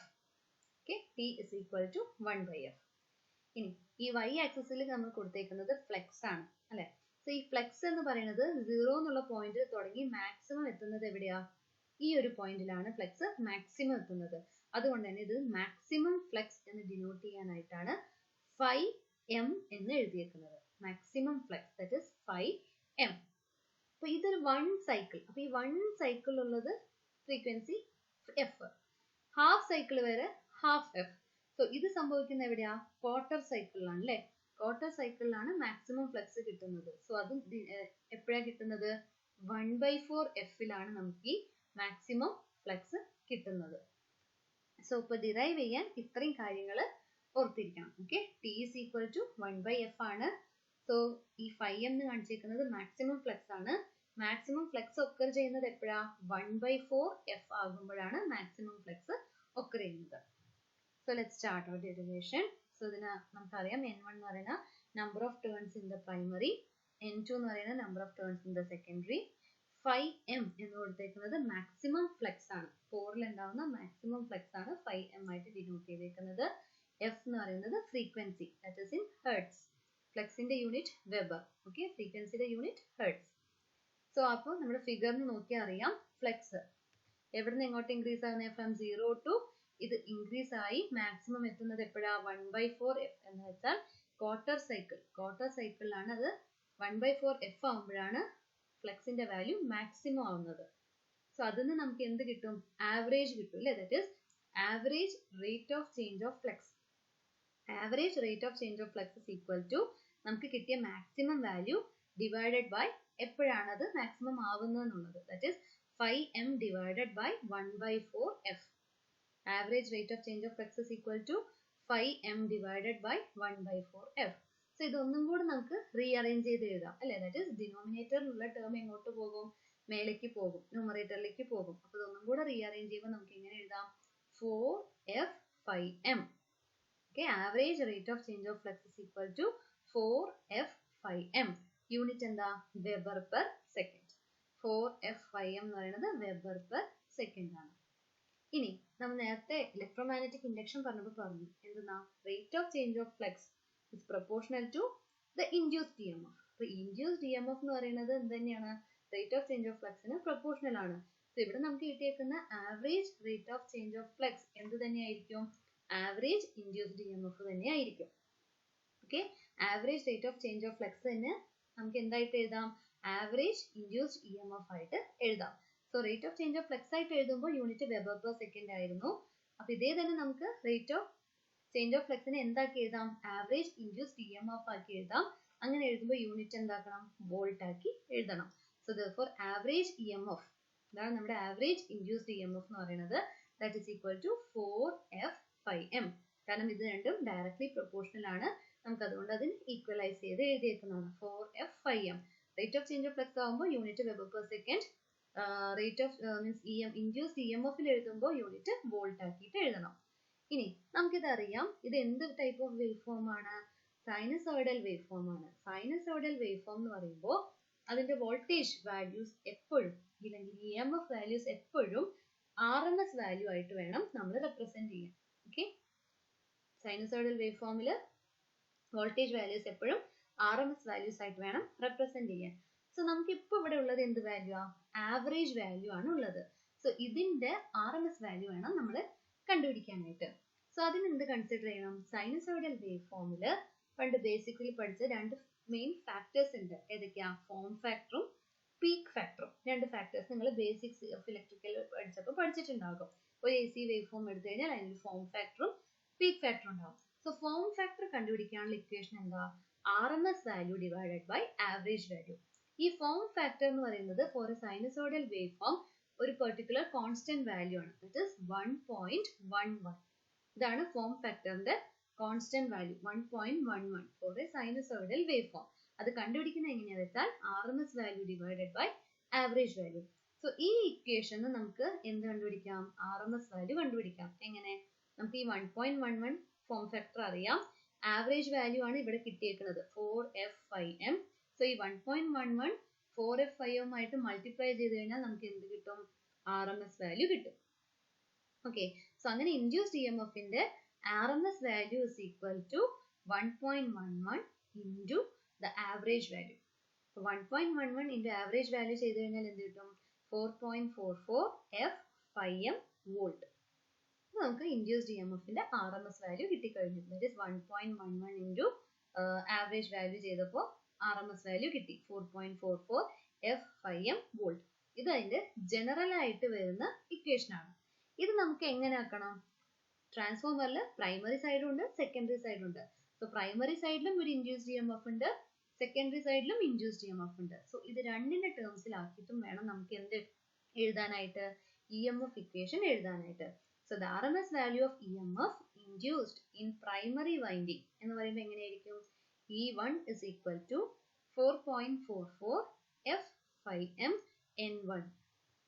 Speaker 1: Okay, T is equal to 1/f. ഇനി ഈ y ആക്സിസിൽ നമ്മൾ കൊടുത്തേക്കുന്നത് ഫ്ലെക്സ് ആണ് അല്ലെ. സോ ഈ ഫ്ലെക്സ് എന്ന് പറയുന്നത് 0 എന്നുള്ള പോയിന്റിൽ തുടങ്ങി മാക്സിമം എത്തുന്നത് എവിടെയാ, ഈ ഒരു പോയിന്റിലാണ് ഫ്ലെക്സ് മാക്സിമം എത്തുന്നത്. അതുകൊണ്ട് തന്നെ ഇത് മാക്സിമം ഫ്ലെക്സ് എന്ന് ഡിനോട്ട് ചെയ്യാനായിട്ടാണ് 5m എന്ന് എഴുതിയേക്കുന്നത്. Maximum flux that is 5m. അപ്പൊ ഇതൊരു 1 സൈക്കിൾ. അപ്പൊ ഈ 1 സൈക്കിൾ ഉള്ളത് ഫ്രീക്വൻസി f, ഹാഫ് സൈക്കിൾ വരെ ഹാഫ് f. സോ ഇത് സംഭവിക്കുന്ന എവിടെയാ, ക്വാർട്ടർ സൈക്കിളിലാണ് അല്ലെ. ക്വാർട്ടർ സൈക്കിളിലാണ് മാക്സിമം ഫ്ലെക്സ് കിട്ടുന്നത്. സോ അത് എപ്പോഴാണ് കിട്ടുന്നത്, 1/4f നമുക്ക് ഈ മാക്സിമം ഫ്ലെക്സ് കിട്ടുന്നത്. സോ ഇപ്പൊ ഡിറൈവ് ചെയ്യാൻ ഇത്രയും കാര്യങ്ങൾ ഓർത്തിരിക്കണം. Okay, T is equal to 1/f ആണ്. സോ ഈ 5m എന്ന് കാണിച്ചിരിക്കുന്നത് മാക്സിമം ഫ്ലെക്സ് ആണ്. മാക്സിമം ഫ്ലെക്സ് ഒക്കർ ചെയ്യുന്നത് എപ്പോഴാ, 1/4f ആകുമ്പോഴാണ് മാക്സിമം ഫ്ലെക്സ് ഒക്കർ ചെയ്യുന്നത്. So let's start our derivation. So ഇതിന് നമുക്കറിയാം n1 എന്ന് പറയുന്ന number of turns in the primary, n2 എന്ന് പറയുന്ന number of turns in the secondary. 5m എന്ന് കൊടുത്തേക്കുന്നത് മാക്സിമം ഫ്ലെക്സ് ആണ്. 4ൽ ഉണ്ടാവുന്ന മാക്സിമം ഫ്ലെക്സ് ആണ് 5m ആയിട്ട് ഡിനോട്ട് ചെയ്തേക്കുന്നത്. f എന്ന് പറയുന്നത് frequency, that is in hertz. ഫ്ലെക്സിന്റെ യൂണിറ്റ് വെബർ, ഓക്കെ, ഫ്രീക്വൻസിയുടെ യൂണിറ്റ് ഹെർട്സ്. സോ അപ്പോൾ നമ്മുടെ ഫിഗറിന് നോക്കിയാൽ അറിയാം ഫ്ലെക്സ് എവിടെ നിന്ന് എങ്ങോട്ട് ഇൻക്രീസ് ആകുന്നത്, ഫ്രം 0 ടു ഇത് ഇൻക്രീസ് ആയി മാക്സിമം എത്തുന്നത് എപ്പോഴാ, 1/4f എന്ന് വെച്ചാൽ ക്വാർട്ടർ സൈക്കിൾ. ക്വാർട്ടർ സൈക്കിളിലാണ് അത് 1/4f ആകുമ്പോഴാണ് ഫ്ലെക്സിന്റെ വാല്യൂ മാക്സിമം ആവുന്നത്. സോ അതിൽ നിന്ന് നമുക്ക് എന്ത് കിട്ടും, ആവറേജ് കിട്ടും അല്ലേ. That is average rate of change of flux. Average rate of change of flux is equal to നമുക്ക് കിട്ടിയ മാക്സിമം വാല്യൂ ഡിവൈഡഡ് ബൈ എപ്പോഴാണ് അത് മാക്സിമം ആവുന്നത് എന്നുള്ളത്. That is 5m divided by 1/4f. Average rate of change of flux is equal to 5m divided by 1/4f. So ഇതൊന്നും കൂടെ നമുക്ക് rearrange ചെയ്ത് എഴുതാം അല്ലേ. ദാറ്റ് ഈസ് ഡിനോമിനേറ്ററിലുള്ള ടേം എങ്ങോട്ട് പോകും, മേലേക്ക് പോകും, ന്യൂമറേറ്ററിലേക്ക് പോകും. അപ്പൊ ഇതൊന്നും കൂടെ റീഅറേഞ്ച് ചെയ്യുമ്പോൾ നമുക്ക് എങ്ങനെ എഴുതാം, 4f5m. Okay, average rate of change of flux is equal to 4f5m. Unit എന്താ, വെബർ പെർ സെക്കൻഡ്. 4f5m എന്ന് പറയുന്നത് വെബർ പെർ സെക്കൻഡ് ആണ്. ഇനി നമ്മൾ നേരത്തെ ഇലക്ട്രോമാഗ്നറ്റിക് ഇൻഡക്ഷൻ പറഞ്ഞപ്പോൾ പറഞ്ഞു എന്തെന്നാ, rate of change of flux is proportional to the induced EMF. അപ്പൊ ഇൻഡ്യൂസ്ഡ് EMF എന്ന് പറയുന്നത് എന്ത് തന്നെയാണ്, റേറ്റ് ഓഫ് ചേഞ്ച് ഓഫ് ഫ്ലക്സിന് പ്രൊപ്പോർഷണൽ ആണ്. സോ ഇവിടെ നമുക്ക് കിട്ടിയേക്കുന്ന average rate of change of flux എന്ത് തന്നെയായിരിക്കും, ആവറേജ് ഇൻഡ്യൂസ്ഡ് EMF തന്നെയായിരിക്കും. Okay, average rate of change of ഫ്ലക്സിന് നമുക്ക് എന്തായിട്ട് എഴുതാം? Average induced E M F ആയിട്ട് എഴുതാം. So rate of change of flux ആയിട്ട് എഴുതുമ്പോൾ യൂണിറ്റ് വെബർ പെർ സെക്കൻഡ് ആയിരുന്നു. അപ്പൊ ഇതേ തന്നെ നമുക്ക് റേറ്റ് ഓഫ് ചേഞ്ച് ഓഫ് ഫ്ലക്സിനെ എന്താക്കി എഴുതാം? Average induced E M F ആക്കി എഴുതാം. അങ്ങനെ എഴുതുമ്പോൾ യൂണിറ്റ് എന്താക്കണം? വോൾട്ട് ആക്കി എഴുതണം. So therefore average E M F, ഇതാണ് നമ്മുടെ average induced E M F എന്ന് പറയുന്നത്. That is equal to 4f/m. കാരണം ഇത് രണ്ടും ഡയറക്ട്ലി പ്രൊപ്പോർഷണൽ ആണ്. നമുക്ക് അതുകൊണ്ട് അതിന് ഈക്വലൈസ് ചെയ്ത് എഴുതിയേക്കുന്നതാണ് 4f/m. Rate of change of flux ആകുമ്പോൾ unit weber per second, rate of means induced E M എഫിൽ എഴുതുമ്പോൾ യൂണിറ്റ് വോൾട്ട് ആക്കിയിട്ട് എഴുതണം. ഇനി നമുക്കിത് അറിയാം, ഇത് എന്ത് ടൈപ്പ് ഓഫ് വേവ് ഫോം ആണ്? സൈനസോയിഡൽ വേവ് ഫോം ആണ്. സൈനസോയിഡൽ വേവ് ഫോം എന്ന് പറയുമ്പോൾ അതിന്റെ വോൾട്ടേജ് വാല്യൂസ് എപ്പോഴും, ഇല്ലെങ്കിൽ ഇ എം എഫ് വാല്യൂസ് എപ്പോഴും RMS വാല്യൂ ആയിട്ട് വേണം നമ്മൾ റെപ്രസെന്റ് ചെയ്യാൻ. ഓക്കെ, സൈനസോയിഡൽ വേവ് ഫോമിൽ വോൾട്ടേജ് വാല്യൂസ് എപ്പോഴും RMS വാല്യൂസ് ആയിട്ട് വേണം റെപ്രസെന്റ് ചെയ്യാൻ. സോ നമുക്ക് ഇപ്പോൾ ഇവിടെ ഉള്ളത് എന്ത് വാല്യൂ ആ? ആവറേജ് വാല്യൂ ആണ് ഉള്ളത്. സോ ഇതിന്റെ RMS വാല്യൂ വേണം നമ്മൾ കണ്ടുപിടിക്കാനായിട്ട്. സോ അതിന് എന്ത് കൺസിഡർ ചെയ്യണം? സൈനസോയിഡൽ വേവ് ഫോമിൽ പണ്ട് ബേസിക്കലി പഠിച്ച രണ്ട് മെയിൻ ഫാക്ടേഴ്സ് ഉണ്ട്. ഏതൊക്കെയാ? ഫോം ഫാക്ടറും പീക്ക് ഫാക്ടറും. രണ്ട് ഫാക്ടേഴ്സ് നിങ്ങൾ ബേസിക്സ് ഓഫ് ഇലക്ട്രിക്കൽ പഠിച്ചപ്പോൾ പഠിച്ചിട്ടുണ്ടാകും. ഒരു AC വേവ് ഫോം എടുത്തു കഴിഞ്ഞാൽ അതിന് ഫോം ഫാക്ടറും പീക്ക് ഫാക്ടറും ഉണ്ടാകും. സോ ഫോം ഫാക്ടർ കണ്ടുപിടിക്കാനുള്ള ഇക്വേഷൻ എന്താ? RMS value divided by average value. ഈ ഫോം ഫാക്ടർ എന്ന് പറയുന്നത് for a sinusoidal wave form ഒരു പെർട്ടിക്കുലർ കോൺസ്റ്റന്റ് വാല്യൂ ആണ്. That is 1.11. ഇതാണ് ഫോം ഫാക്ടറിന്റെ constant value 1.11 for a sinusoidal wave form. അത് കണ്ടുപിടിക്കുന്നത് എങ്ങനെയാണെന്ന് വെച്ചാൽ RMS value divided by average value. So ഈ ഇക്വേഷന് നമുക്ക് എന്ത് കണ്ടുപിടിക്കാം? RMS വാല്യൂ കണ്ടുപിടിക്കാം. എങ്ങനെ? നമുക്ക് ഈ 1.11 ഫോം ഫാക്ടർ അറിയാം. ആവറേജ് വാല്യൂ ആണ് ഇവിടെ കിട്ടിയേക്കുന്നത് 4f/m. സോ ഈ 1.11 4f/m ആയിട്ട് മൾട്ടിപ്ലൈ ചെയ്ത് കഴിഞ്ഞാൽ നമുക്ക് എന്ത് കിട്ടും? RMS വാല്യൂ കിട്ടും. ഓക്കെ, സോ അങ്ങനെ ഇൻഡ്യൂസ്ഡ് ഇ എം എഫിന്റെ RMS value is equal to 1.11 into the average value. So 1.11 into average value ചെയ്ത് കഴിഞ്ഞാൽ എന്ത് കിട്ടും? 4.44 f/m വോൾട്ട്. നമുക്ക് ഇൻഡ്യൂസ്ഡ് ഇ എം എഫിന്റെ RMS വാല്യൂ കിട്ടിക്കഴിഞ്ഞു. That is 1.11 into average value ചെയ്തപ്പോൾ RMS വാല്യൂ കിട്ടി 4.44 f/m വോൾട്ട്. ഇത് അതിന്റെ ജനറൽ ആയിട്ട് വരുന്ന ഇക്വേഷൻ ആണ്. ഇത് നമുക്ക് എങ്ങനെ ആക്കണം? ട്രാൻസ്ഫോമറിൽ പ്രൈമറി സൈഡും ഉണ്ട്, സെക്കൻഡറി സൈഡും ഉണ്ട്. സോ പ്രൈമറി സൈഡിലും ഒരു ഇൻഡ്യൂസ്ഡ് ഇ എം എഫ് ഉണ്ട്, സെക്കൻഡറി സൈഡിലും ഇൻഡ്യൂസ്ഡ് ഇ എം എഫ് ഉണ്ട്. സോ ഇത് രണ്ടിന്റെ ടേംസിലാക്കിയിട്ടും വേണം നമുക്ക് എന്ത് എഴുതാനായിട്ട്? ഇ എം എഫ് ഇക്വേഷൻ എഴുതാനായിട്ട്. So the RMS value of E M F induced in primary winding എന്ന് പറയുമ്പോൾ എങ്ങനെയായിരിക്കും? E1 is equal to 4.44 f/m N1.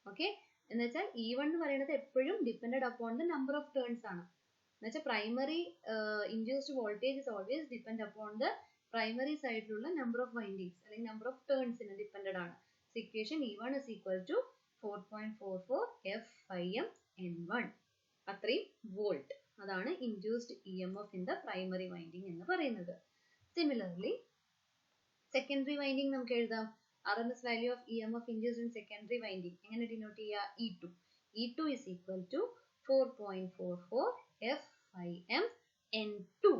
Speaker 1: Okay, എന്ന് വെച്ചാൽ E1 എന്ന് പറയുന്നത് എപ്പോഴും depended upon the number of turns ആണ്. എന്ന് വെച്ചാൽ primary induced voltage is always depend upon the primary സൈഡിലുള്ള നമ്പർ ഓഫ് വൈൻഡിങ്സ് അല്ലെങ്കിൽ നമ്പർ ഓഫ് ടേൺസിന് ഡിപ്പെൻഡഡ് ആണ്. So equation E1 is equal to 4.44 f/m N1. അത്രയും വോൾട്ട്. അതാണ് induced E M F in the primary winding എന്ന് പറയുന്നത്. Similarly secondary winding നമുക്ക് എഴുതാം. RMS value of EMF induced in secondary winding എങ്ങനെ denote ചെയ്യുക? E2. E2 is equal to 4.44 f/m N2.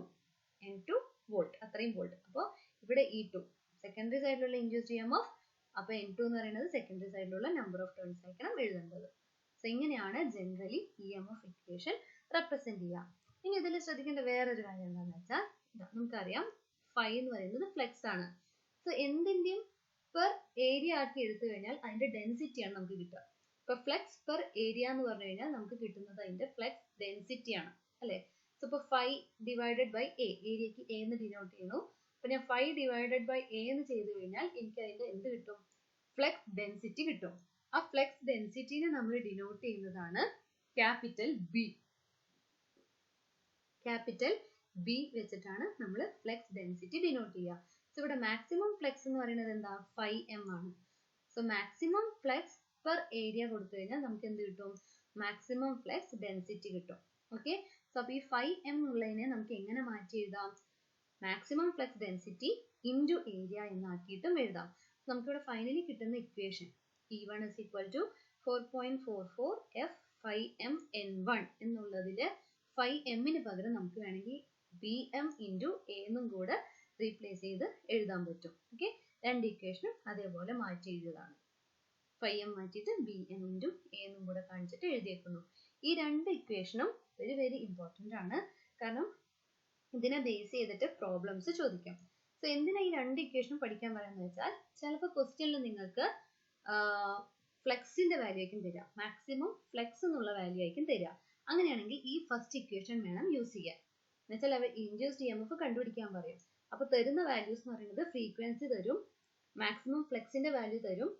Speaker 1: N2 volt, അത്രയും volt. അപ്പോൾ ഇവിടെ E2 സെക്കൻഡറി സൈഡിലുള്ള ഇൻഡ്യൂസ്ഡ് EMF, അപ്പോൾ N2 എന്ന് പറയുന്നത് സെക്കൻഡറി സൈഡിലുള്ള നമ്പർ ഓഫ് ടേൺസ് ആയിരിക്കണം എഴുതേണ്ടത്. സോ ഇങ്ങനെയാണ് ജനറലി EMF ഇക്വേഷൻ റെപ്രസെന്റ് ചെയ്യുക. ഇനി ഇതിൽ ശ്രദ്ധിക്കേണ്ട വേറൊരു കാര്യം എന്താണെന്ന് വെച്ചാൽ നമുക്കറിയാം ഫൈ എന്ന് പറയുന്നത് ഫ്ലെക്സ് ആണ്. സോ എന്തിന്റെയും പെർ ഏരിയ ആക്കി എടുത്തു കഴിഞ്ഞാൽ അതിന്റെ ഡെൻസിറ്റി ആണ് നമുക്ക് കിട്ടുക. ഇപ്പൊ ഫ്ലെക്സ് പെർ ഏരിയ എന്ന് പറഞ്ഞു കഴിഞ്ഞാൽ നമുക്ക് കിട്ടുന്നത് അതിന്റെ ഫ്ലെക്സ് ഡെൻസിറ്റി ആണ്, അല്ലെ? സോ ഇപ്പൊ 5 ഡിവൈഡഡ് ബൈ എ, ഏരിയക്ക് എ എന്ന് ഡിനോട്ട് ചെയ്യുന്നു. അപ്പൊ ഞാൻ 5 ഡിവൈഡഡ് ബൈ എ എന്ന് ചെയ്തു കഴിഞ്ഞാൽ എനിക്ക് അതിന്റെ എന്ത് കിട്ടും? ഫ്ലെക്സ് ഡെൻസിറ്റി കിട്ടും. ആ ഫ്ലെക്സ് ഡെൻസിറ്റിനെ നമ്മൾ ഡിനോട്ട് ചെയ്യുന്നതാണ് ക്യാപിറ്റൽ ബി. ക്യാപിറ്റൽ ബി വെച്ചിട്ടാണ് നമ്മൾ ഫ്ലെക്സ് ഡെൻസിറ്റി ഡിനോട്ട് ചെയ്യുക. സോ ഇവിടെ മാക്സിമം ഫ്ലെക്സ് എന്ന് പറയുന്നത് എന്താ? 5m ആണ്. So maximum flux per area കൊടുത്തു കഴിഞ്ഞാൽ നമുക്ക് എന്ത് കിട്ടും? മാക്സിമം ഫ്ലെക്സ് ഡെൻസിറ്റി കിട്ടും. ഓക്കെ, സോ അപ്പൊ ഈ 5m ഉള്ളതിനെ നമുക്ക് എങ്ങനെ മാറ്റി എഴുതാം? Maximum flux density into area എന്നാക്കിയിട്ടും എഴുതാം. നമുക്കിവിടെ ഫൈനലി കിട്ടുന്ന equation E1 is equal to 4.44 f/m N1 എന്നുള്ളതില് 5m ന് പകരം നമുക്ക് വേണമെങ്കിൽ bm ഇൻറ്റു a എന്നും കൂടെ റീപ്ലേസ് ചെയ്ത് എഴുതാൻ പറ്റും. ഓക്കെ, രണ്ട് ഇക്വേഷനും അതേപോലെ മാറ്റി എഴുതിയതാണ്. phi m മാറ്റിയിട്ട് ബി എം ഇൻറ്റു എ എന്നും കൂടെ കാണിച്ചിട്ട് എഴുതിയേക്കുന്നു. ഈ രണ്ട് ഇക്വേഷനും വെരി വെരി ഇമ്പോർട്ടൻ്റ് ആണ്, കാരണം ഇതിനെ ബേസ് ചെയ്തിട്ട് പ്രോബ്ലംസ് ചോദിക്കാം. സോ എന്തിനാ ഈ രണ്ട് ഇക്വേഷനും പഠിക്കാൻ പറയുന്നത് വെച്ചാൽ, ചിലപ്പോൾ ക്വസ്റ്റ്യനിൽ നിങ്ങൾക്ക് ഫ്ലെക്സിന്റെ വാല്യൂ ആയിരിക്കും തരിക, മാക്സിമം ഫ്ലെക്സ് എന്നുള്ള വാല്യൂ ആയിരിക്കും തരിക. അങ്ങനെയാണെങ്കിൽ ഈ ഫസ്റ്റ് ഇക്വേഷൻ വേണം യൂസ് ചെയ്യാൻ. എന്നുവെച്ചാൽ അവർ ഇൻഡ്യൂസ്ഡ് EMF കണ്ടുപിടിക്കാൻ പറയും. അപ്പോൾ തരുന്ന വാല്യൂസ് എന്ന് പറയുന്നത് ഫ്രീക്വൻസി തരും, മാക്സിമം ഫ്ലെക്സിന്റെ വാല്യൂ തരും,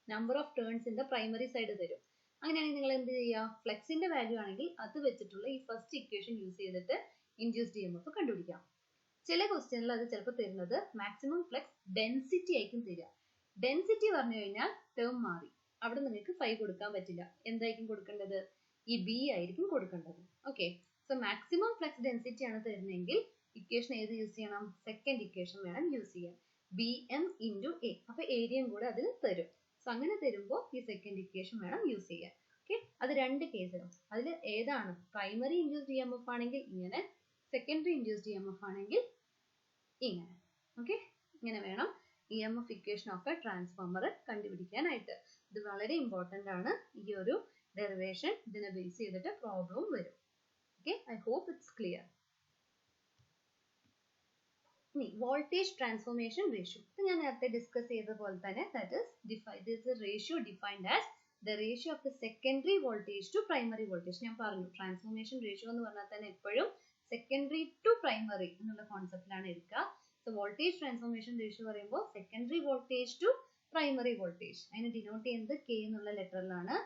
Speaker 1: number of turns in the primary side തരും. അങ്ങനെയാണെങ്കിൽ നിങ്ങൾ എന്ത് ചെയ്യുക, ഫ്ലെക്സിന്റെ വാല്യൂ ആണെങ്കിൽ അത് വെച്ചിട്ടുള്ള ഈ ഫസ്റ്റ് ഇക്വേഷൻ യൂസ് ചെയ്തിട്ട് ഇൻഡ്യൂസ്ഡ് EMF കണ്ടുപിടിക്കാം. ചില ക്വസ്റ്റ്യനിൽ അത് ചിലപ്പോൾ തരുന്നത് മാക്സിമം ഫ്ലെക്സ് ഡെൻസിറ്റി ആയിരിക്കും തരിക. ഡെൻസിറ്റി പറഞ്ഞു കഴിഞ്ഞാൽ ടേം മാറി, അവിടെ നിങ്ങൾക്ക് 5 കൊടുക്കാൻ പറ്റില്ല. എന്തായിരിക്കും കൊടുക്കേണ്ടത്, ഈ ബി ആയിരിക്കും കൊടുക്കേണ്ടത്. Okay, so maximum flux density ആണ് തരുന്നതെങ്കിൽ ഇക്വേഷൻ ഏത് യൂസ് ചെയ്യണം, സെക്കൻഡ് ഇക്വേഷൻ വേണം യൂസ് ചെയ്യാൻ, ബി എം ഇൻറ്റു എ. അപ്പൊ ഏരിയയും കൂടെ അതിൽ തരും. സോ അങ്ങനെ തരുമ്പോൾ ഈ സെക്കൻഡ് ഇക്വേഷൻ വേണം യൂസ് ചെയ്യാൻ. ഓക്കെ, അത് രണ്ട് കേസിലും അതിൽ ഏതാണ് പ്രൈമറി ഇൻഡ്യൂസ്ഡ് EMF ആണെങ്കിൽ ഇങ്ങനെ, സെക്കൻഡറി ഇൻഡ്യൂസ്ഡ് EMF ആണെങ്കിൽ ഇങ്ങനെ. ഓക്കെ, ഇങ്ങനെ വേണം EMF equation of a transformer കണ്ടുപിടിക്കാനായിട്ട്. ഇത് വളരെ ഇമ്പോർട്ടൻ്റ് ആണ്. ഈ ഒരു ഡെറിവേഷൻ ഇതിനെ ബേസ് ചെയ്തിട്ട് പ്രോബ്ലം വരും. Okay, I hope it's clear. ഇനി വോൾട്ടേജ് ട്രാൻസ്ഫോർമേഷൻ റേഷ്യോ, ഇത് ഞാൻ നേരത്തെ ഡിസ്കസ് ചെയ്ത പോലെ തന്നെ, that is ratio defined as the ratio of the secondary voltage to primary voltage. ഞാൻ പറഞ്ഞു ട്രാൻസ്ഫോർമേഷൻ റേഷ്യോ എന്ന് പറഞ്ഞാൽ തന്നെ എപ്പോഴും സെക്കൻഡറി ടു പ്രൈമറി എന്നുള്ള കോൺസെപ്റ്റിലാണ് എടുക്കുക. സോ വോൾട്ടേജ് ട്രാൻസ്ഫോർമേഷൻ റേഷ്യോ പറയുമ്പോൾ secondary voltage to primary voltage, അതിനെ ഡിനോട്ട് ചെയ്യുന്നത് K എന്നുള്ള ലെറ്ററിലാണ്.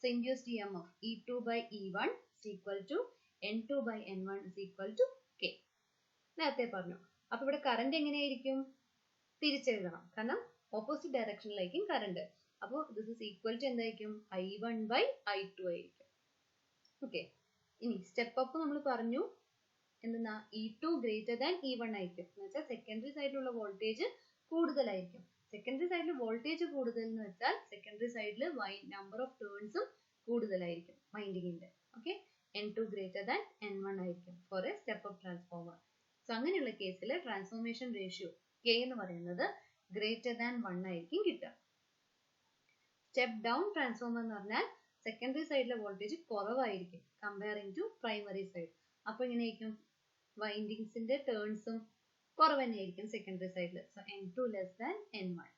Speaker 1: So induced EMF E2/E1 is equal to N2/N1 is equal to K. നേരത്തെ പറഞ്ഞു. അപ്പൊ ഇവിടെ കറണ്ട് എങ്ങനെയായിരിക്കും, തിരിച്ചെഴുതണം, കാരണം ഓപ്പോസിറ്റ് ഡയറക്ഷനിലായിരിക്കും കറണ്ട്. അപ്പോൾ ദിസ് ഇസ് ഈക്വൽ ടു എന്തായിരിക്കും, I1/I2 ആയിരിക്കും. ഓക്കെ, ഇനി സ്റ്റെപ്പ് അപ്പ് നമ്മൾ പറഞ്ഞു എന്തെന്നാ, E2 ഗ്രേറ്റർ ദാൻ E1 ആയിരിക്കും. എന്ന് വെച്ചാൽ സെക്കൻഡറി സൈഡിലുള്ള വോൾട്ടേജ് കൂടുതലായിരിക്കും. സെക്കൻഡറി സൈഡിൽ വോൾട്ടേജ് കൂടുതൽ എന്ന് വെച്ചാൽ സെക്കൻഡറി സൈഡിൽ നമ്പർ ഓഫ് ടേൺസും കൂടുതലായിരിക്കും വൈൻഡിങ്ങിന്റെ. Okay, N2 greater than N1 ആയിരിക്കും for a step up transformer. So അങ്ങനെയുള്ള കേസിൽ ട്രാൻസ്ഫോർമേഷൻ റേഷ്യോ K എന്ന് പറയുന്നത് ഗ്രേറ്റർ ദാൻ 1 ആയിരിക്കും കിട്ടുക. സ്റ്റെപ്പ് ഡൗൺ ട്രാൻസ്ഫോമർ എന്ന് പറഞ്ഞാൽ സെക്കൻഡറി സൈഡിലെ വോൾട്ടേജ് കുറവായിരിക്കും കമ്പയറിംഗ് ടു പ്രൈമറി സൈഡ്. അപ്പൊ എങ്ങനെയായിരിക്കും, വൈൻഡിങ്സിന്റെ ടേൺസും കുറവ് തന്നെയായിരിക്കും സെക്കൻഡറി സൈഡിൽ. So N2 less than N1,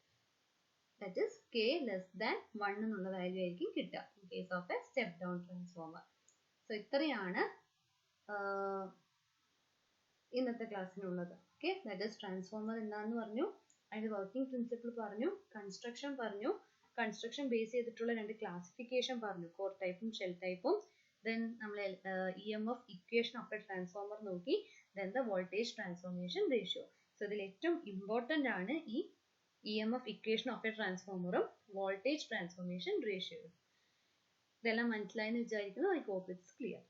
Speaker 1: that is K less than 1 എന്നുള്ള വാല്യൂ ആയിരിക്കും കിട്ടുക in case of A step down transformer. So ഇത്രയാണ് ഇന്നത്തെ ക്ലാസ്സിനുള്ളത്. ഓക്കെ, ദാറ്റ് ഈസ് ട്രാൻസ്ഫോമർ എന്താണെന്ന് പറഞ്ഞു, അതിന്റെ വർക്കിംഗ് പ്രിൻസിപ്പിൾ പറഞ്ഞു, കൺസ്ട്രക്ഷൻ പറഞ്ഞു, കൺസ്ട്രക്ഷൻ ബേസ് ചെയ്തിട്ടുള്ള രണ്ട് ക്ലാസിഫിക്കേഷൻ പറഞ്ഞു, കോർ ടൈപ്പും ഷെൽ ടൈപ്പും. ദെൻ നമ്മൾ EMF equation of a transformer നോക്കി, then the voltage transformation ratio. So ഇതിൽ ഏറ്റവും ഇമ്പോർട്ടൻ്റ് ആണ് ഈ EMF ഇക്വേഷൻ ഓഫ് എ ട്രാൻസ്ഫോമറും വോൾട്ടേജ് ട്രാൻസ്ഫോർമേഷൻ റേഷ്യോയും. ഇതെല്ലാം മനസ്സിലായെന്ന് വിചാരിക്കുന്നു. I hope it's clear.